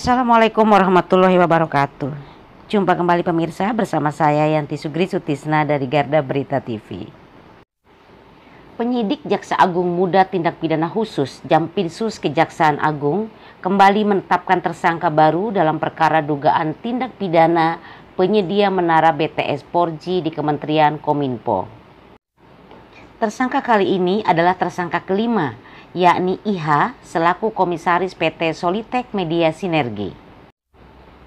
Assalamualaikum warahmatullahi wabarakatuh. Jumpa kembali pemirsa bersama saya Yanti Sugri Sutisna dari Garda Berita TV. Penyidik Jaksa Agung Muda Tindak Pidana Khusus Jampinsus Kejaksaan Agung kembali menetapkan tersangka baru dalam perkara dugaan tindak pidana penyedia menara BTS 4G di Kementerian Kominfo. Tersangka kali ini adalah tersangka kelima, yakni IH selaku Komisaris PT Solitek Media Sinergi.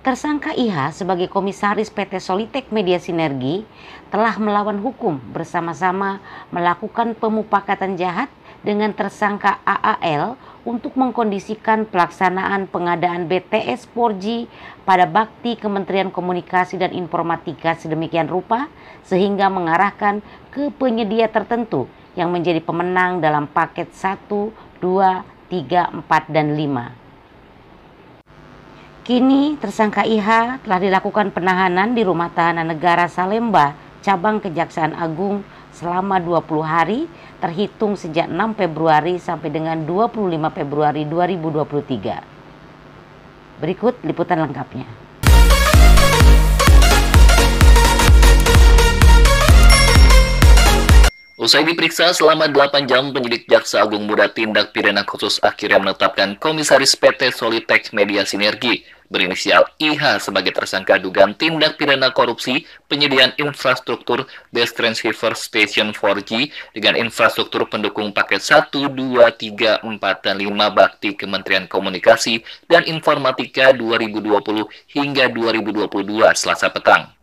Tersangka IH sebagai Komisaris PT Solitek Media Sinergi telah melawan hukum bersama-sama melakukan pemufakatan jahat dengan tersangka AAL untuk mengkondisikan pelaksanaan pengadaan BTS 4G pada bakti Kementerian Komunikasi dan Informatika sedemikian rupa sehingga mengarahkan ke penyedia tertentu yang menjadi pemenang dalam paket 1, 2, 3, 4, dan 5. Kini tersangka IH telah dilakukan penahanan di Rumah Tahanan Negara Salemba, Cabang Kejaksaan Agung selama 20 hari terhitung sejak 6 Februari sampai dengan 25 Februari 2023. Berikut liputan lengkapnya. Usai diperiksa selama 8 jam, penyidik Jaksa Agung Muda Tindak Pidana Khusus akhirnya menetapkan Komisaris PT Solitek Media Sinergi berinisial IH sebagai tersangka dugaan tindak pidana korupsi penyediaan infrastruktur Base Transceiver Station 4G dengan infrastruktur pendukung paket 1, 2, 3, 4, dan 5 bakti Kementerian Komunikasi dan Informatika 2020 hingga 2022 Selasa petang.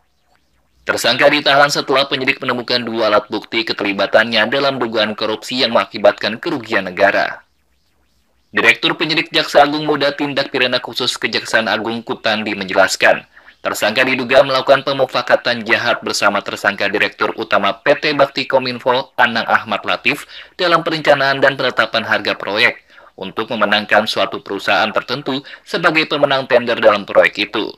Tersangka ditahan setelah penyidik menemukan 2 alat bukti keterlibatannya dalam dugaan korupsi yang mengakibatkan kerugian negara. Direktur Penyidik Jaksa Agung Muda Tindak Pidana Khusus Kejaksaan Agung Kutandi menjelaskan, tersangka diduga melakukan pemufakatan jahat bersama tersangka Direktur Utama PT Bakti Kominfo Anang Ahmad Latif dalam perencanaan dan penetapan harga proyek untuk memenangkan suatu perusahaan tertentu sebagai pemenang tender dalam proyek itu.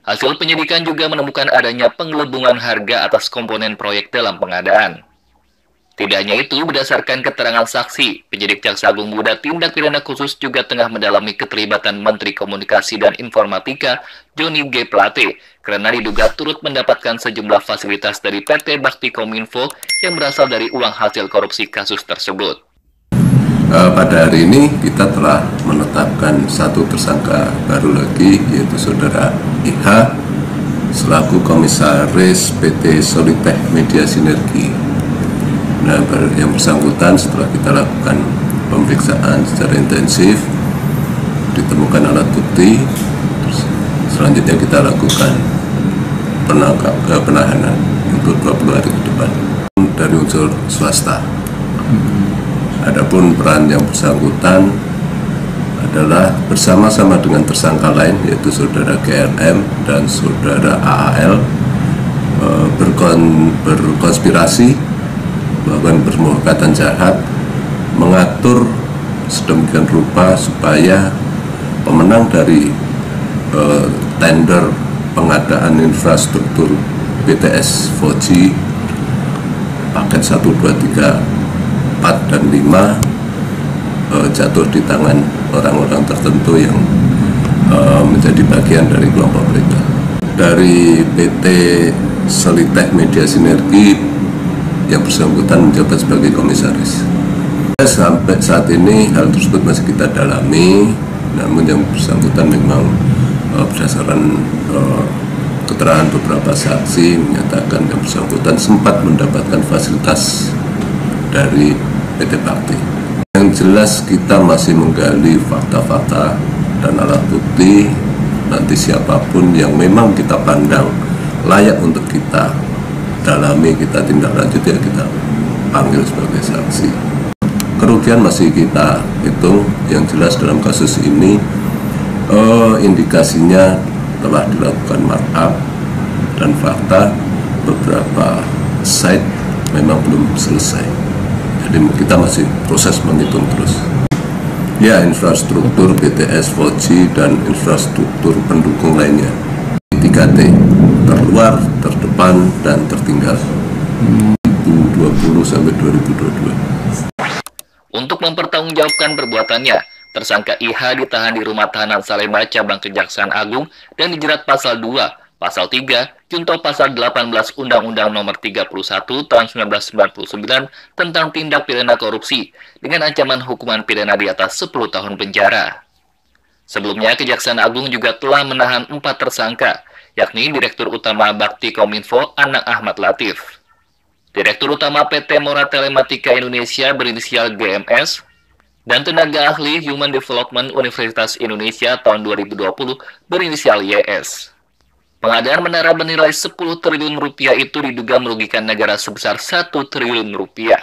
Hasil penyidikan juga menemukan adanya penggelembungan harga atas komponen proyek dalam pengadaan. Tidak hanya itu, berdasarkan keterangan saksi, penyidik Jaksa Agung Muda Tindak Pidana Khusus juga tengah mendalami keterlibatan Menteri Komunikasi dan Informatika Johnny G. Plate karena diduga turut mendapatkan sejumlah fasilitas dari PT Bakti Kominfo yang berasal dari uang hasil korupsi kasus tersebut. Pada hari ini kita telah menetapkan satu tersangka baru lagi, yaitu saudara IH selaku Komisaris PT Solitek Media Sinergi. Nah, yang bersangkutan setelah kita lakukan pemeriksaan secara intensif, ditemukan alat bukti, selanjutnya kita lakukan penahanan untuk 20 hari ke depan dari unsur swasta. Adapun peran yang bersangkutan adalah bersama-sama dengan tersangka lain, yaitu saudara GRM dan saudara AAL berkonspirasi melakukan pemufakatan jahat, mengatur sedemikian rupa supaya pemenang dari tender pengadaan infrastruktur BTS 4G paket 1, 2, 3, 4, dan 5 jatuh di tangan orang-orang tertentu yang menjadi bagian dari kelompok mereka. Dari PT Solitek Media Sinergi yang bersangkutan menjabat sebagai komisaris. Sampai saat ini hal tersebut masih kita dalami, namun yang bersangkutan memang berdasarkan keterangan beberapa saksi menyatakan yang bersangkutan sempat mendapatkan fasilitas dari PT Bakti. Yang jelas kita masih menggali fakta-fakta dan alat bukti. Nanti siapapun yang memang kita pandang layak untuk kita dalami, kita tindak lanjut, ya kita panggil sebagai saksi. Kerugian masih kita hitung. Yang jelas dalam kasus ini indikasinya telah dilakukan markup dan fakta beberapa site memang belum selesai. Jadi kita masih proses menghitung terus. Ya, infrastruktur BTS 4G dan infrastruktur pendukung lainnya. 3T, terluar, terdepan, dan tertinggal. 2020 sampai 2022. Untuk mempertanggungjawabkan perbuatannya, Tersangka IH ditahan di rumah tahanan Salemba Cabang Kejaksaan Agung dan dijerat pasal 2, pasal 3, junto pasal 18 Undang-Undang Nomor 31 Tahun 1999 tentang tindak pidana korupsi dengan ancaman hukuman pidana di atas 10 tahun penjara. Sebelumnya, Kejaksaan Agung juga telah menahan 4 tersangka, yakni Direktur Utama Bakti Kominfo Anang Ahmad Latif, Direktur Utama PT Mora Telematika Indonesia berinisial GMS, dan tenaga ahli Human Development Universitas Indonesia tahun 2020 berinisial YS. Pengadaan menara bernilai 10 triliun rupiah itu diduga merugikan negara sebesar 1 triliun rupiah.